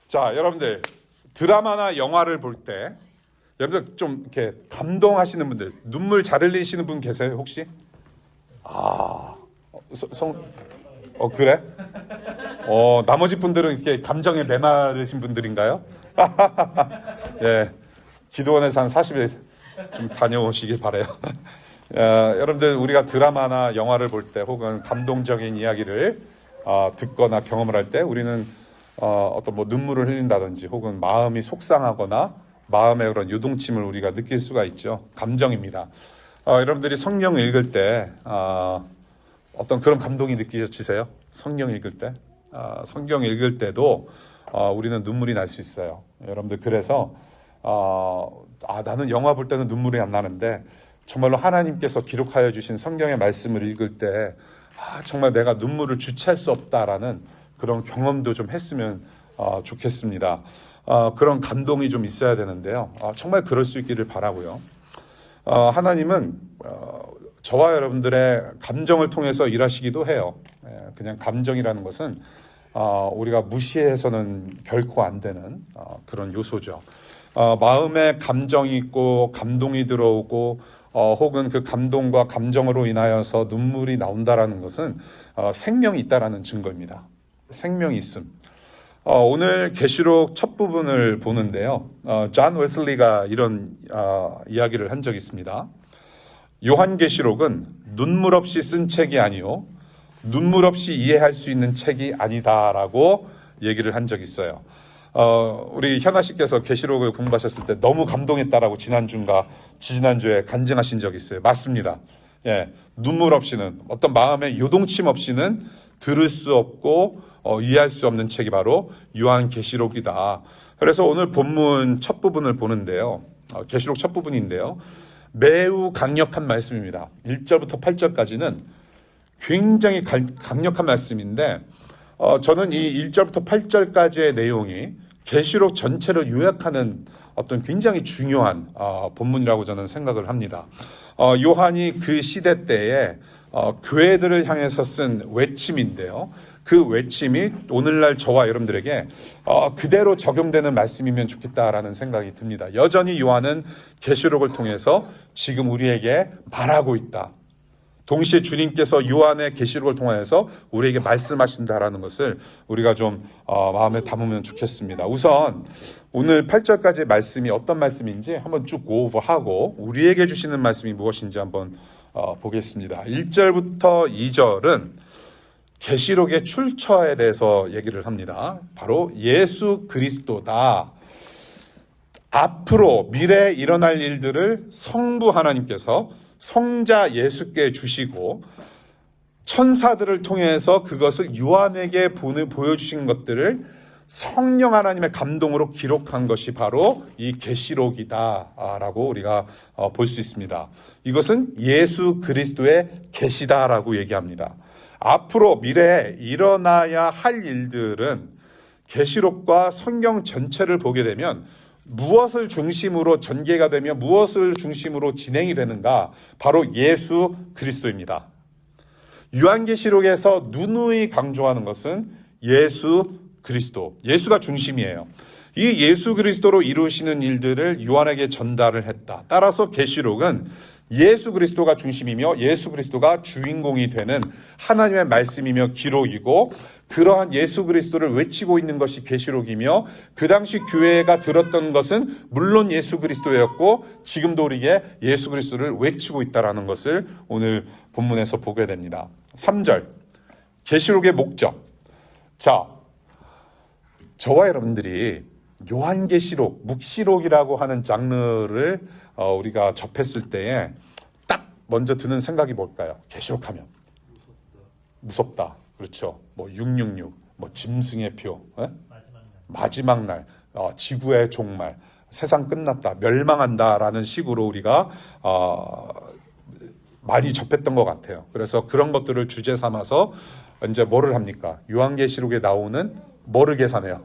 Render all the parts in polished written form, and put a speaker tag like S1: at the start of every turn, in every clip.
S1: 자, 여러분들 드라마나 영화를 볼 때 여러분들 좀 이렇게 감동하시는 분들, 눈물 잘 흘리시는 분 계세요 혹시? 그래? 나머지 분들은 이렇게 감정에 메마르신 분들인가요? 예, 기도원에서 한 40일 좀 다녀오시길 바래요. 여러분들 우리가 드라마나 영화를 볼 때 혹은 감동적인 이야기를 듣거나 경험을 할 때 우리는 어떤 뭐 눈물을 흘린다든지 혹은 마음이 속상하거나 마음의 그런 요동침을 우리가 느낄 수가 있죠. 감정입니다. 여러분들이 성경 읽을 때 어떤 그런 감동이 느끼시세요? 성경 읽을 때? 성경 읽을 때도 우리는 눈물이 날 수 있어요. 여러분들 그래서 나는 영화 볼 때는 눈물이 안 나는데 정말로 하나님께서 기록하여 주신 성경의 말씀을 읽을 때 정말 내가 눈물을 주체할 수 없다라는 그런 경험도 좀 했으면 좋겠습니다. 그런 감동이 좀 있어야 되는데요. 정말 그럴 수 있기를 바라고요. 하나님은 저와 여러분들의 감정을 통해서 일하시기도 해요. 그냥 감정이라는 것은 우리가 무시해서는 결코 안 되는 그런 요소죠. 마음에 감정이 있고 감동이 들어오고 혹은 그 감동과 감정으로 인하여서 눈물이 나온다라는 것은 생명이 있다라는 증거입니다. 생명이 있음. 오늘 계시록 첫 부분을 보는데요. 존 웨슬리가 이런 이야기를 한 적이 있습니다. 요한계시록은 눈물 없이 쓴 책이 아니요 눈물 없이 이해할 수 있는 책이 아니다라고 얘기를 한 적이 있어요. 우리 현아 씨께서 계시록을 공부하셨을 때 너무 감동했다라고 지난주인가 지지난주에 간증하신 적이 있어요. 맞습니다. 예, 눈물 없이는 어떤 마음의 요동침 없이는 들을 수 없고 이해할 수 없는 책이 바로 요한계시록이다. 그래서 오늘 본문 첫 부분을 보는데요. 계시록 첫 부분인데요. 매우 강력한 말씀입니다. 1절부터 8절까지는 굉장히 강력한 말씀인데 저는 이 1절부터 8절까지의 내용이 계시록 전체를 요약하는 어떤 굉장히 중요한 본문이라고 저는 생각을 합니다. 요한이 그 시대 때에 교회들을 향해서 쓴 외침인데요. 그 외침이 오늘날 저와 여러분들에게 그대로 적용되는 말씀이면 좋겠다라는 생각이 듭니다. 여전히 요한은 계시록을 통해서 지금 우리에게 말하고 있다. 동시에 주님께서 요한의 계시록을 통해서 우리에게 말씀하신다라는 것을 우리가 좀 마음에 담으면 좋겠습니다. 우선 오늘 8절까지의 말씀이 어떤 말씀인지 한번 쭉 고오버하고 우리에게 주시는 말씀이 무엇인지 한번 보겠습니다. 1절부터 2절은 계시록의 출처에 대해서 얘기를 합니다. 바로 예수 그리스도다. 앞으로 미래에 일어날 일들을 성부 하나님께서 성자 예수께 주시고 천사들을 통해서 그것을 요한에게 보여주신 것들을 성령 하나님의 감동으로 기록한 것이 바로 이 계시록이다라고 우리가 볼 수 있습니다. 이것은 예수 그리스도의 계시다라고 얘기합니다. 앞으로 미래에 일어나야 할 일들은 계시록과 성경 전체를 보게 되면 무엇을 중심으로 전개가 되며 무엇을 중심으로 진행이 되는가? 바로 예수 그리스도입니다. 요한계시록에서 누누이 강조하는 것은 예수 그리스도, 예수가 중심이에요. 이 예수 그리스도로 이루시는 일들을 요한에게 전달을 했다. 따라서 계시록은 예수 그리스도가 중심이며 예수 그리스도가 주인공이 되는 하나님의 말씀이며 기록이고 그러한 예수 그리스도를 외치고 있는 것이 계시록이며 그 당시 교회가 들었던 것은 물론 예수 그리스도였고 지금도 우리에게 예수 그리스도를 외치고 있다는 것을 오늘 본문에서 보게 됩니다. 3절 계시록의 목적. 자, 저와 여러분들이 요한계시록, 묵시록이라고 하는 장르를 우리가 접했을 때에 딱 먼저 드는 생각이 뭘까요? 계시록하면 무섭다. 그렇죠. 뭐 666, 뭐 짐승의 표, 마지막 날, 지구의 종말, 세상 끝났다, 멸망한다라는 식으로 우리가 많이 접했던 것 같아요. 그래서 그런 것들을 주제 삼아서 이제 뭐를 합니까? 요한계시록에 나오는 뭐를 계산해요?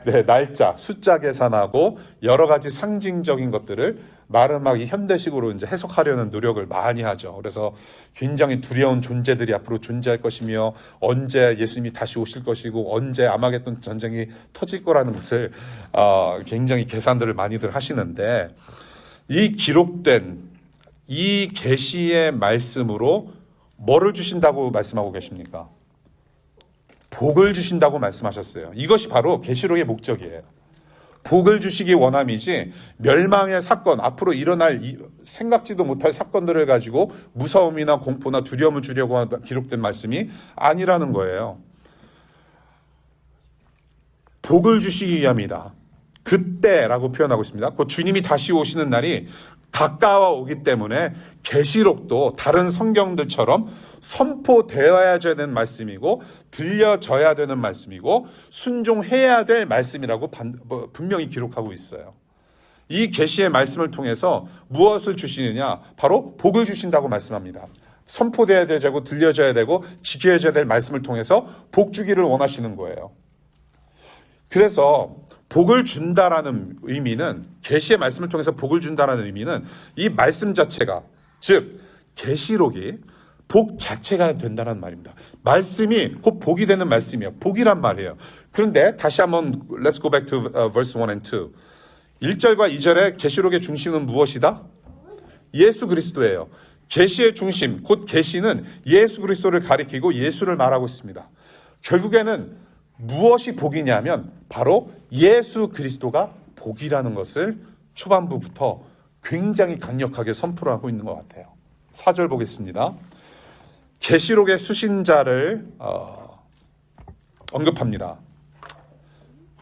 S1: 네, 날짜, 숫자 계산하고 여러 가지 상징적인 것들을 나름 막 이 현대식으로 이제 해석하려는 노력을 많이 하죠. 그래서 굉장히 두려운 존재들이 앞으로 존재할 것이며 언제 예수님이 다시 오실 것이고 언제 아마겟돈 전쟁이 터질 거라는 것을 굉장히 계산들을 많이들 하시는데 이 기록된 이 계시의 말씀으로 뭐를 주신다고 말씀하고 계십니까? 복을 주신다고 말씀하셨어요. 이것이 바로 계시록의 목적이에요. 복을 주시기 원함이지 멸망의 사건, 앞으로 일어날 생각지도 못할 사건들을 가지고 무서움이나 공포나 두려움을 주려고 기록된 말씀이 아니라는 거예요. 복을 주시기 위함이다. 그때라고 표현하고 있습니다. 그 주님이 다시 오시는 날이 가까워 오기 때문에 계시록도 다른 성경들처럼 선포되어야 되는 말씀이고 들려져야 되는 말씀이고 순종해야 될 말씀이라고 분명히 기록하고 있어요. 이 계시의 말씀을 통해서 무엇을 주시느냐? 바로 복을 주신다고 말씀합니다. 선포되어야 되고 들려져야 되고 지켜져야 될 말씀을 통해서 복 주기를 원하시는 거예요. 그래서 복을 준다라는 의미는 계시의 말씀을 통해서 복을 준다라는 의미는 이 말씀 자체가 즉 계시록이 복 자체가 된다는 말입니다. 말씀이 곧 복이 되는 말씀이에요. 복이란 말이에요. 그런데 다시 한번 Let's go back to verse 1 and 2. 1절과 2절의 계시록의 중심은 무엇이다? 예수 그리스도예요. 계시의 중심, 곧 계시는 예수 그리스도를 가리키고 예수를 말하고 있습니다. 결국에는 무엇이 복이냐면 바로 예수 그리스도가 복이라는 것을 초반부부터 굉장히 강력하게 선포를 하고 있는 것 같아요. 4절 보겠습니다. 계시록의 수신자를 언급합니다.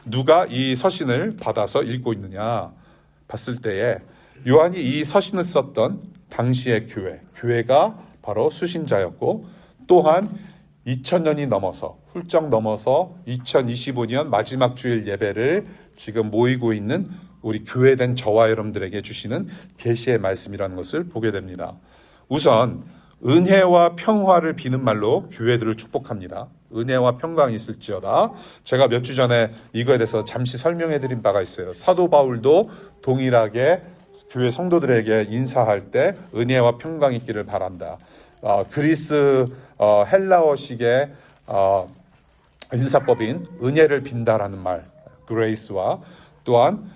S1: 누가 이 서신을 받아서 읽고 있느냐 봤을 때에 요한이 이 서신을 썼던 당시의 교회가 바로 수신자였고 또한 2000년이 넘어서 훌쩍 넘어서 2025년 마지막 주일 예배를 지금 모이고 있는 우리 교회된 저와 여러분들에게 주시는 계시의 말씀이라는 것을 보게 됩니다. 우선 은혜와 평화를 비는 말로 교회들을 축복합니다. 은혜와 평강이 있을지어다. 제가 몇 주 전에 이거에 대해서 잠시 설명해 드린 바가 있어요. 사도 바울도 동일하게 교회 성도들에게 인사할 때 은혜와 평강이 있기를 바란다. 그리스 헬라어식의 인사법인 은혜를 빈다라는 말, 그레이스와 또한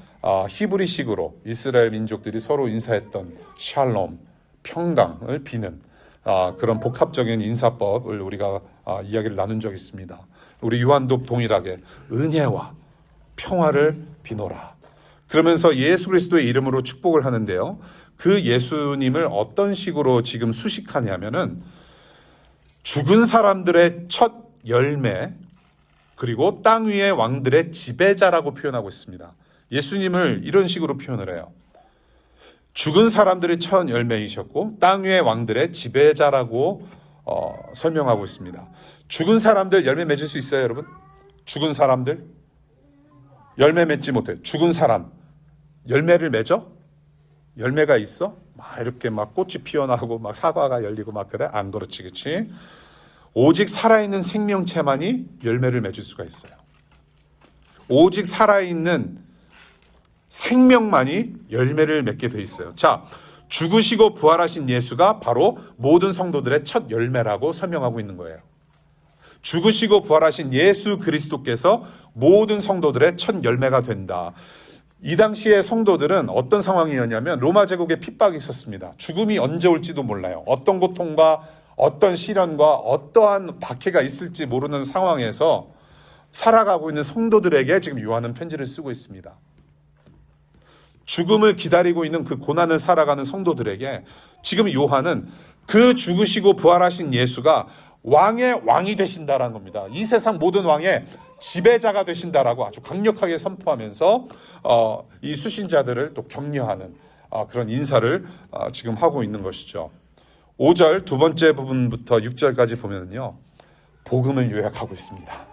S1: 히브리식으로 이스라엘 민족들이 서로 인사했던 샬롬, 평강을 비는 그런 복합적인 인사법을 우리가 이야기를 나눈 적이 있습니다. 우리 요한도 동일하게 은혜와 평화를 비노라. 그러면서 예수 그리스도의 이름으로 축복을 하는데요. 그 예수님을 어떤 식으로 지금 수식하냐면은 죽은 사람들의 첫 열매 그리고 땅 위의 왕들의 지배자라고 표현하고 있습니다. 예수님을 이런 식으로 표현을 해요. 죽은 사람들의 첫 열매이셨고 땅 위의 왕들의 지배자라고 설명하고 있습니다. 죽은 사람들 열매 맺을 수 있어요, 여러분? 죽은 사람들 열매 맺지 못해. 죽은 사람 열매를 맺어? 열매가 있어? 막 이렇게 막 꽃이 피어나고 막 사과가 열리고 막 그래? 안 그렇지, 그렇지? 오직 살아있는 생명체만이 열매를 맺을 수가 있어요. 오직 살아있는 생명만이 열매를 맺게 돼 있어요. 자, 죽으시고 부활하신 예수가 바로 모든 성도들의 첫 열매라고 설명하고 있는 거예요. 죽으시고 부활하신 예수 그리스도께서 모든 성도들의 첫 열매가 된다. 이 당시의 성도들은 어떤 상황이었냐면 로마 제국에 핍박이 있었습니다. 죽음이 언제 올지도 몰라요. 어떤 고통과 어떤 시련과 어떠한 박해가 있을지 모르는 상황에서 살아가고 있는 성도들에게 지금 요한은 편지를 쓰고 있습니다. 죽음을 기다리고 있는 그 고난을 살아가는 성도들에게 지금 요한은 그 죽으시고 부활하신 예수가 왕의 왕이 되신다라는 겁니다. 이 세상 모든 왕의 지배자가 되신다라고 아주 강력하게 선포하면서 이 수신자들을 또 격려하는 그런 인사를 지금 하고 있는 것이죠. 5절 두 번째 부분부터 6절까지 보면요, 복음을 요약하고 있습니다.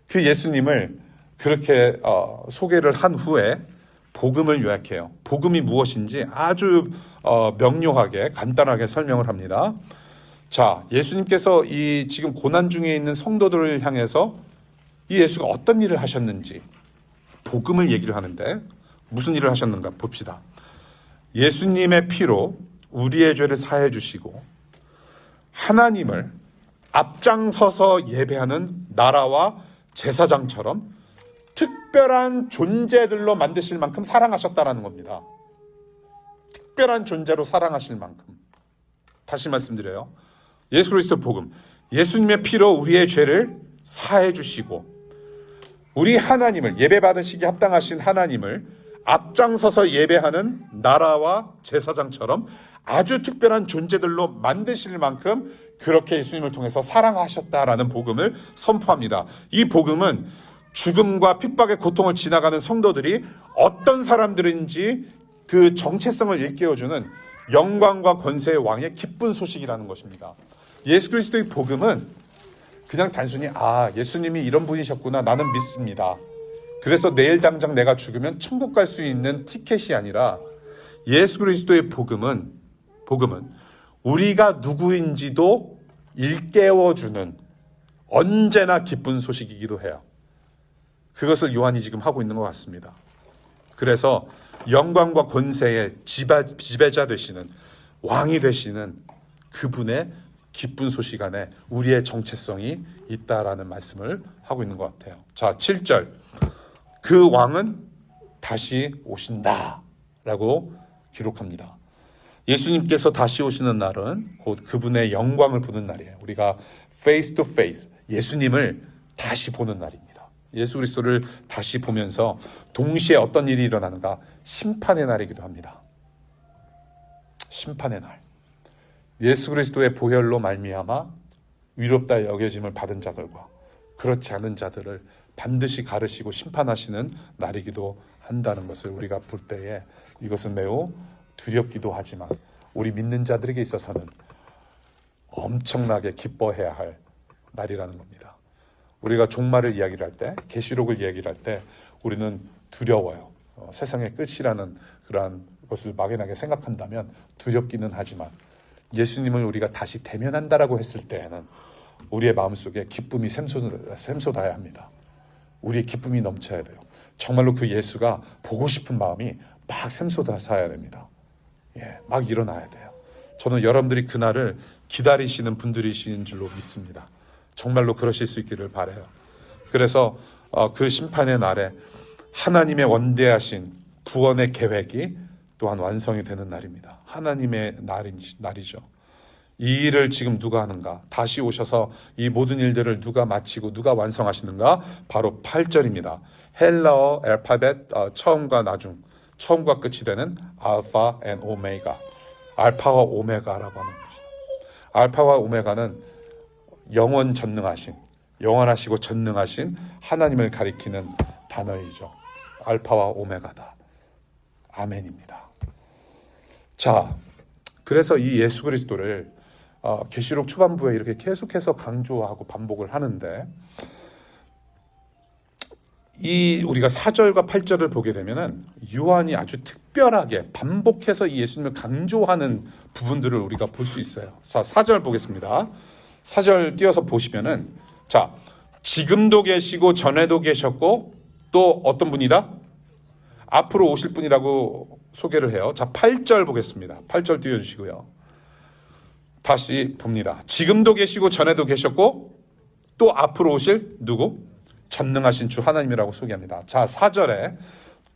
S1: 그 예수님을 그렇게 소개를 한 후에 복음을 요약해요. 복음이 무엇인지 아주 명료하게 간단하게 설명을 합니다. 자, 예수님께서 이 지금 고난 중에 있는 성도들을 향해서 이 예수가 어떤 일을 하셨는지, 복음을 얘기를 하는데 무슨 일을 하셨는가 봅시다. 예수님의 피로 우리의 죄를 사해 주시고 하나님을 앞장서서 예배하는 나라와 제사장처럼 특별한 존재들로 만드실 만큼 사랑하셨다라는 겁니다. 특별한 존재로 사랑하실 만큼. 다시 말씀드려요. 예수 그리스도 복음. 예수님의 피로 우리의 죄를 사해 주시고 우리 하나님을 예배받으시기 합당하신 하나님을 앞장서서 예배하는 나라와 제사장처럼 아주 특별한 존재들로 만드실 만큼 그렇게 예수님을 통해서 사랑하셨다라는 복음을 선포합니다. 이 복음은 죽음과 핍박의 고통을 지나가는 성도들이 어떤 사람들인지 그 정체성을 일깨워주는 영광과 권세의 왕의 기쁜 소식이라는 것입니다. 예수 그리스도의 복음은 그냥 단순히 예수님이 이런 분이셨구나 나는 믿습니다. 그래서 내일 당장 내가 죽으면 천국 갈 수 있는 티켓이 아니라 예수 그리스도의 복음은 우리가 누구인지도 일깨워주는 언제나 기쁜 소식이기도 해요. 그것을 요한이 지금 하고 있는 것 같습니다. 그래서 영광과 권세의 지배자 되시는 왕이 되시는 그분의 기쁜 소식 안에 우리의 정체성이 있다라는 말씀을 하고 있는 것 같아요. 자, 7절. 그 왕은 다시 오신다라고 기록합니다. 예수님께서 다시 오시는 날은 곧 그분의 영광을 보는 날이에요. 우리가 face to face 예수님을 다시 보는 날입니다. 예수 그리스도를 다시 보면서 동시에 어떤 일이 일어나는가? 심판의 날이기도 합니다. 심판의 날. 예수 그리스도의 보혈로 말미암아 위롭다 여겨짐을 받은 자들과 그렇지 않은 자들을 반드시 가르시고 심판하시는 날이기도 한다는 것을 우리가 볼 때에 이것은 매우 두렵기도 하지만 우리 믿는 자들에게 있어서는 엄청나게 기뻐해야 할 날이라는 겁니다. 우리가 종말을 이야기를 할 때, 계시록을 이야기를 할 때 우리는 두려워요. 세상의 끝이라는 그러한 것을 막연하게 생각한다면 두렵기는 하지만 예수님을 우리가 다시 대면한다라고 했을 때에는 우리의 마음속에 기쁨이 샘솟아야 합니다. 우리의 기쁨이 넘쳐야 돼요. 정말로 그 예수가 보고 싶은 마음이 막 샘솟아야 됩니다. 막 일어나야 돼요. 저는 여러분들이 그날을 기다리시는 분들이신 줄로 믿습니다. 정말로 그러실 수 있기를 바라요. 그래서 그 심판의 날에 하나님의 원대하신 구원의 계획이 또한 완성이 되는 날입니다. 하나님의 날이죠. 이 일을 지금 누가 하는가? 다시 오셔서 이 모든 일들을 누가 마치고 누가 완성하시는가? 바로 8절입니다. 헬라어 알파벳 처음과 나중, 처음과 끝이 되는 알파 앤 오메가, 알파와 오메가라고 하는 것이죠. 알파와 오메가는 영원하시고 전능하신 하나님을 가리키는 단어이죠. 알파와 오메가다. 아멘입니다. 자, 그래서 이 예수 그리스도를 계시록 초반부에 이렇게 계속해서 강조하고 반복을 하는데 우리가 4절과 8절을 보게 되면은 요한이 아주 특별하게 반복해서 이 예수님을 강조하는 부분들을 우리가 볼 수 있어요. 자, 4절 보겠습니다. 4절 띄어서 보시면은 자, 지금도 계시고 전에도 계셨고 또 어떤 분이다? 앞으로 오실 분이라고 소개를 해요. 자, 8절 보겠습니다. 8절 띄워주시고요. 다시 봅니다. 지금도 계시고 전에도 계셨고 또 앞으로 오실 누구? 전능하신 주 하나님이라고 소개합니다. 자, 4절에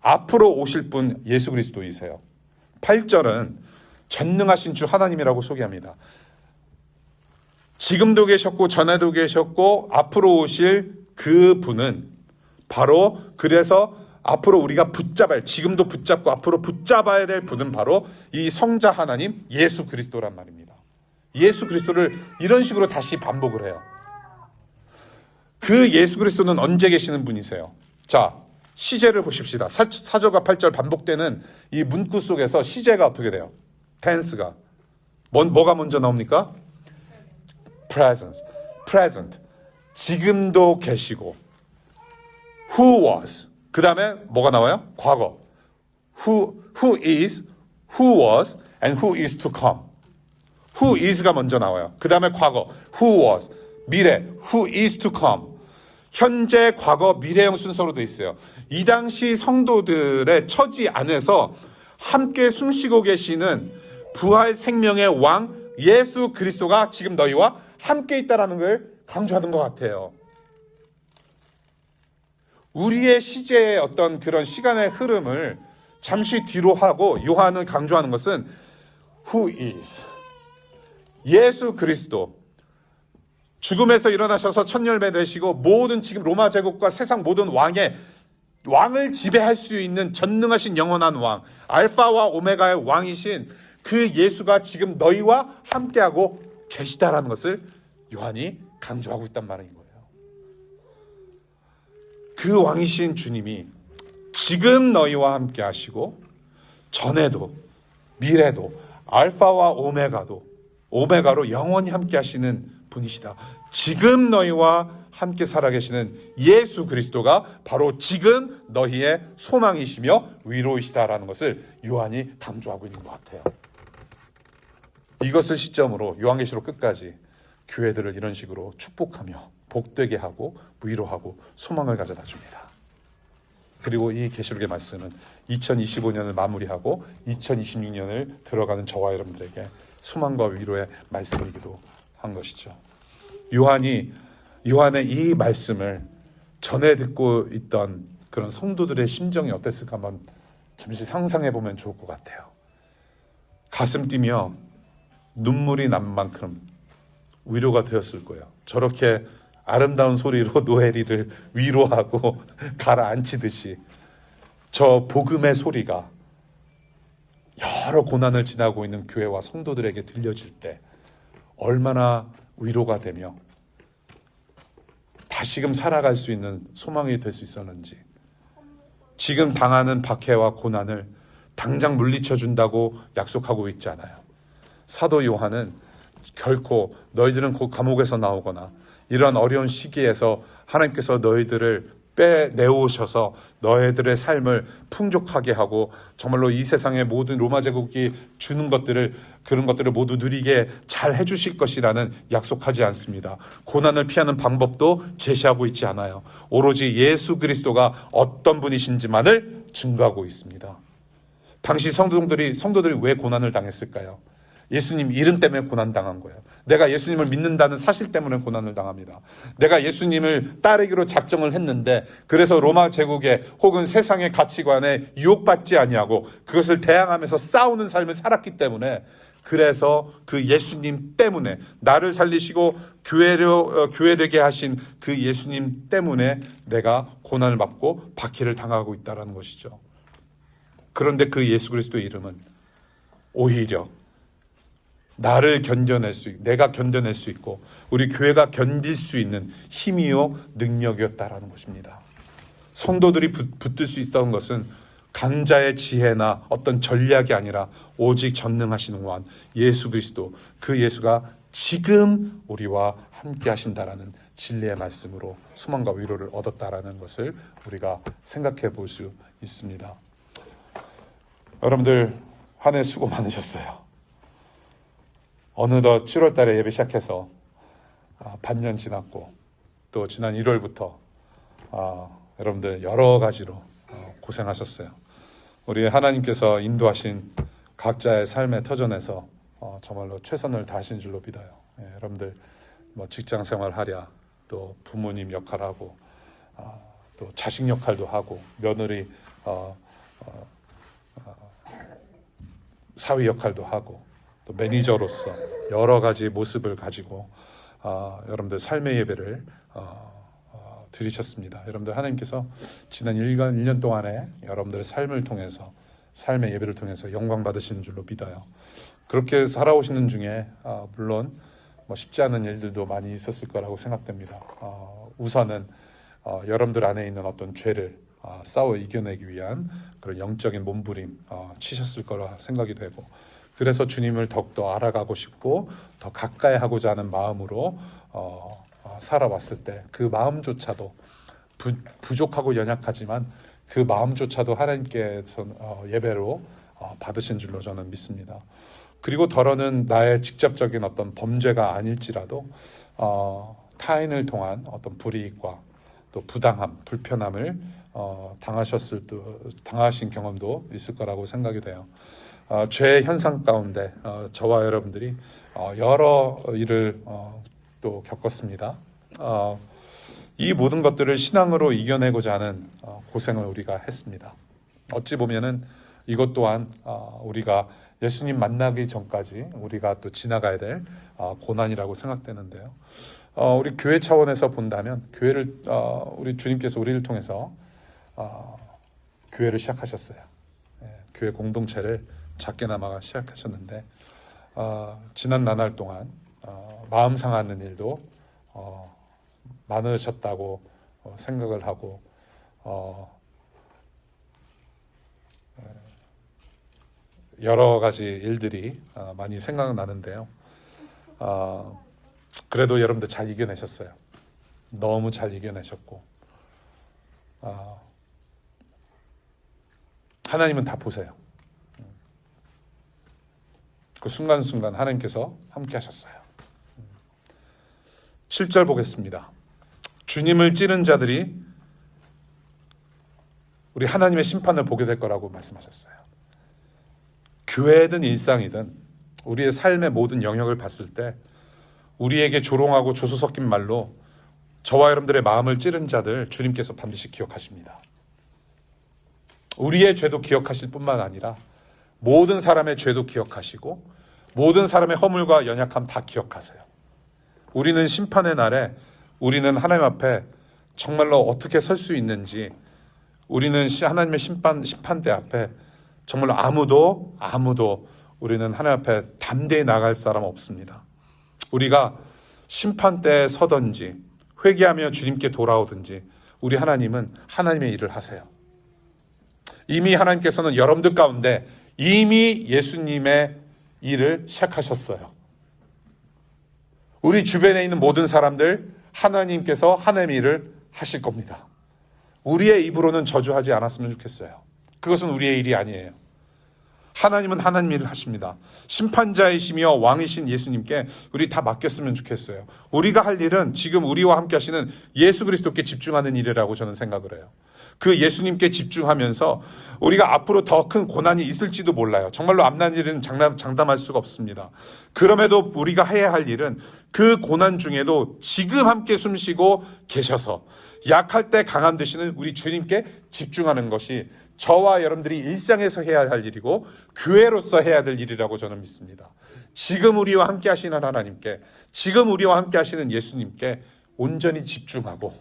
S1: 앞으로 오실 분 예수 그리스도이세요. 8절은 전능하신 주 하나님이라고 소개합니다. 지금도 계셨고 전에도 계셨고 앞으로 오실 그 분은 바로 그래서 앞으로 우리가 지금도 붙잡고 앞으로 붙잡아야 될 분은 바로 이 성자 하나님 예수 그리스도란 말입니다. 예수 그리스도를 이런 식으로 다시 반복을 해요. 그 예수 그리스도는 언제 계시는 분이세요? 자, 시제를 보십시다. 4절과 8절 반복되는 이 문구 속에서 시제가 어떻게 돼요? tense가. 뭐가 먼저 나옵니까? present. 지금도 계시고. who was. 그 다음에 뭐가 나와요? 과거. who is, who was, and who is to come. who is가 먼저 나와요. 그 다음에 과거. who was. 미래. who is to come. 현재, 과거, 미래형 순서로 돼 있어요. 이 당시 성도들의 처지 안에서 함께 숨쉬고 계시는 부활 생명의 왕 예수 그리스도가 지금 너희와 함께 있다라는 걸 강조하는 것 같아요. 우리의 시제의 어떤 그런 시간의 흐름을 잠시 뒤로 하고 요한은 강조하는 것은 Who is? 예수 그리스도. 죽음에서 일어나셔서 첫 열매 되시고 모든 지금 로마 제국과 세상 모든 왕을 지배할 수 있는 전능하신 영원한 왕, 알파와 오메가의 왕이신 그 예수가 지금 너희와 함께하고 계시다라는 것을 요한이 강조하고 있단 말인 거예요. 그 왕이신 주님이 지금 너희와 함께 하시고 전에도 미래도 알파와 오메가로 영원히 함께 하시는 분이시다. 지금 너희와 함께 살아계시는 예수 그리스도가 바로 지금 너희의 소망이시며 위로이시다라는 것을 요한이 강조하고 있는 것 같아요. 이것을 시점으로 요한계시록 끝까지 교회들을 이런 식으로 축복하며 복되게 하고 위로하고 소망을 가져다 줍니다. 그리고 이 계시록의 말씀은 2025년을 마무리하고 2026년을 들어가는 저와 여러분들에게 소망과 위로의 말씀이기도 한 것이죠. 요한의 이 말씀을 전에 듣고 있던 그런 성도들의 심정이 어땠을까 한번 잠시 상상해 보면 좋을 것 같아요. 가슴 뛰며 눈물이 난 만큼 위로가 되었을 거예요. 저렇게 아름다운 소리로 노엘이를 위로하고 가라앉히듯이 저 복음의 소리가 여러 고난을 지나고 있는 교회와 성도들에게 들려질 때 얼마나 위로가 되며 다시금 살아갈 수 있는 소망이 될 수 있었는지, 지금 당하는 박해와 고난을 당장 물리쳐 준다고 약속하고 있지 않아요. 사도 요한은 결코 너희들은 곧 감옥에서 나오거나 이런 어려운 시기에서 하나님께서 너희들을 빼내오셔서 너희들의 삶을 풍족하게 하고 정말로 이 세상의 모든 로마 제국이 주는 그런 것들을 모두 누리게 잘 해주실 것이라는 약속하지 않습니다. 고난을 피하는 방법도 제시하고 있지 않아요. 오로지 예수 그리스도가 어떤 분이신지만을 증거하고 있습니다. 당시 성도들이 왜 고난을 당했을까요? 예수님 이름 때문에 고난당한 거예요. 내가 예수님을 믿는다는 사실 때문에 고난을 당합니다. 내가 예수님을 따르기로 작정을 했는데 그래서 로마 제국에 혹은 세상의 가치관에 유혹받지 아니하고 그것을 대항하면서 싸우는 삶을 살았기 때문에, 그래서 그 예수님 때문에 나를 살리시고 교회되게 하신 그 예수님 때문에 내가 고난을 받고 박해를 당하고 있다는 것이죠. 그런데 그 예수 그리스도의 이름은 오히려 내가 견뎌낼 수 있고 우리 교회가 견딜 수 있는 힘이요 능력이었다라는 것입니다. 성도들이 붙들 수 있었던 것은 강자의 지혜나 어떤 전략이 아니라 오직 전능하신 왕 예수 그리스도, 그 예수가 지금 우리와 함께 하신다라는 진리의 말씀으로 소망과 위로를 얻었다라는 것을 우리가 생각해 볼 수 있습니다. 여러분들 한 해 수고 많으셨어요. 어느덧 7월 달에 예배 시작해서 반년 지났고 또 지난 1월부터 여러분들 여러 가지로 고생하셨어요. 우리 하나님께서 인도하신 각자의 삶의 터전에서 정말로 최선을 다하신 줄로 믿어요. 여러분들 직장 생활 하랴, 또 부모님 역할하고 또 자식 역할도 하고 며느리 사위 역할도 하고 또 매니저로서 여러 가지 모습을 가지고 여러분들 삶의 예배를 드리셨습니다. 여러분들 하나님께서 지난 1년 동안에 여러분들의 삶을 통해서, 삶의 예배를 통해서 영광 받으시는 줄로 믿어요. 그렇게 살아오시는 중에 물론 쉽지 않은 일들도 많이 있었을 거라고 생각됩니다. 우선은 여러분들 안에 있는 어떤 죄를 싸워 이겨내기 위한 그런 영적인 몸부림 치셨을 거라 생각이 되고, 그래서 주님을 더욱더 알아가고 싶고 더 가까이 하고자 하는 마음으로 살아왔을 때 그 마음조차도 부족하고 연약하지만 그 마음조차도 하나님께서 예배로 받으신 줄로 저는 믿습니다. 그리고 더러는 나의 직접적인 어떤 범죄가 아닐지라도 타인을 통한 어떤 불이익과 또 부당함, 불편함을 당하신 경험도 있을 거라고 생각이 돼요. 죄의 현상 가운데 저와 여러분들이 여러 일을 또 겪었습니다. 이 모든 것들을 신앙으로 이겨내고자 하는 고생을 우리가 했습니다. 어찌 보면은 이것 또한 우리가 예수님 만나기 전까지 우리가 또 지나가야 될 고난이라고 생각되는데요. 우리 교회 차원에서 본다면 교회를 우리 주님께서 우리를 통해서 교회를 시작하셨어요. 교회 공동체를 작게나마 시작하셨는데 지난 나날 동안 마음 상하는 일도 많으셨다고 생각을 하고 여러 가지 일들이 많이 생각나는데요. 그래도 여러분들 잘 이겨내셨어요. 너무 잘 이겨내셨고 하나님은 다 보세요. 그 순간순간 하나님께서 함께 하셨어요. 7절 보겠습니다. 주님을 찌른 자들이 우리 하나님의 심판을 보게 될 거라고 말씀하셨어요. 교회든 일상이든 우리의 삶의 모든 영역을 봤을 때 우리에게 조롱하고 조소 섞인 말로 저와 여러분들의 마음을 찌른 자들 주님께서 반드시 기억하십니다. 우리의 죄도 기억하실 뿐만 아니라 모든 사람의 죄도 기억하시고 모든 사람의 허물과 연약함 다 기억하세요. 우리는 심판의 날에 우리는 하나님 앞에 정말로 어떻게 설 수 있는지 우리는 하나님의 심판대 앞에 정말로 아무도 우리는 하나님 앞에 담대히 나갈 사람 없습니다. 우리가 심판대에 서든지 회개하며 주님께 돌아오든지 우리 하나님은 하나님의 일을 하세요. 이미 하나님께서는 여러분들 가운데 이미 예수님의 일을 시작하셨어요. 우리 주변에 있는 모든 사람들 하나님께서 하나님의 일을 하실 겁니다. 우리의 입으로는 저주하지 않았으면 좋겠어요. 그것은 우리의 일이 아니에요. 하나님은 하나님 일을 하십니다. 심판자이시며 왕이신 예수님께 우리 다 맡겼으면 좋겠어요. 우리가 할 일은 지금 우리와 함께 하시는 예수 그리스도께 집중하는 일이라고 저는 생각을 해요. 그 예수님께 집중하면서 우리가 앞으로 더 큰 고난이 있을지도 몰라요. 정말로 앞난 일은 장담할 수가 없습니다. 그럼에도 우리가 해야 할 일은 그 고난 중에도 지금 함께 숨쉬고 계셔서 약할 때 강함 되시는 우리 주님께 집중하는 것이 저와 여러분들이 일상에서 해야 할 일이고 교회로서 해야 될 일이라고 저는 믿습니다. 지금 우리와 함께 하시는 하나님께, 지금 우리와 함께 하시는 예수님께 온전히 집중하고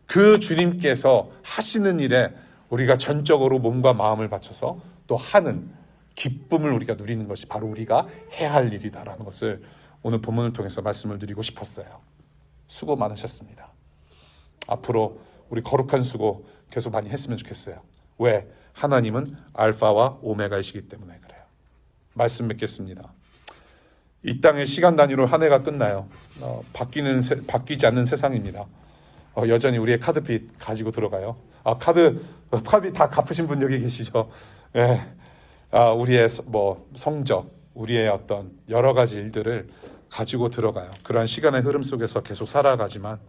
S1: 그 주님께서 하시는 일에 우리가 전적으로 몸과 마음을 바쳐서 또 하는 기쁨을 우리가 누리는 것이 바로 우리가 해야 할 일이다라는 것을 오늘 본문을 통해서 말씀을 드리고 싶었어요. 수고 많으셨습니다. 앞으로 우리 거룩한 수고 계속 많이 했으면 좋겠어요. 왜? 하나님은 알파와 오메가이시기 때문에 그래요. 말씀 맺겠습니다. 이 땅의 시간 단위로 한 해가 끝나요. 바뀌지 않는 세상입니다. 여전히 우리의 카드빚 가지고 들어가요. 카드빚 다 갚으신 분 여기 계시죠? 예. 우리의 성적, 우리의 어떤 여러 가지 일들을 가지고 들어가요. 그러한 시간의 흐름 속에서 계속 살아가지만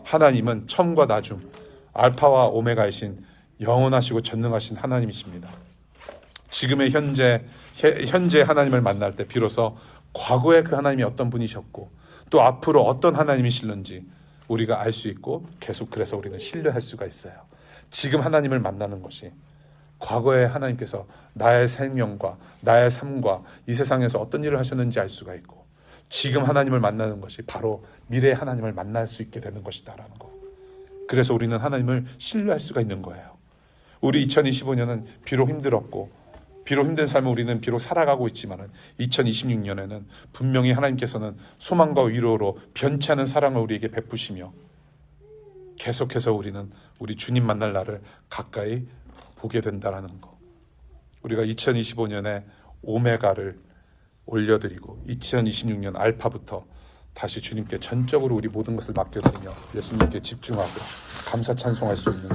S1: 하나님은 처음과 나중, 알파와 오메가이신 영원하시고 전능하신 하나님이십니다. 지금의 현재 하나님을 만날 때 비로소 과거의 그 하나님이 어떤 분이셨고 또 앞으로 어떤 하나님이실는지 우리가 알 수 있고 계속 그래서 우리는 신뢰할 수가 있어요. 지금 하나님을 만나는 것이 과거의 하나님께서 나의 생명과 나의 삶과 이 세상에서 어떤 일을 하셨는지 알 수가 있고 지금 하나님을 만나는 것이 바로 미래의 하나님을 만날 수 있게 되는 것이다라는 거. 그래서 우리는 하나님을 신뢰할 수가 있는 거예요. 우리 2025년은 비록 힘들었고 비록 힘든 삶을 우리는 비록 살아가고 있지만 2026년에는 분명히 하나님께서는 소망과 위로로 변치 않은 사랑을 우리에게 베푸시며 계속해서 우리는 우리 주님 만날 날을 가까이 보게 된다는 거. 우리가 2025년에 오메가를 올려드리고 2026년 알파부터 다시 주님께 전적으로 우리 모든 것을 맡겨드리며 예수님께 집중하고 감사 찬송할 수 있는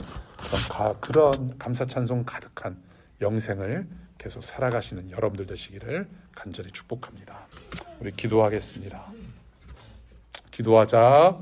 S1: 그런 감사 찬송 가득한 영생을 계속 살아가시는 여러분들 되시기를 간절히 축복합니다. 우리 기도하겠습니다. 기도하자.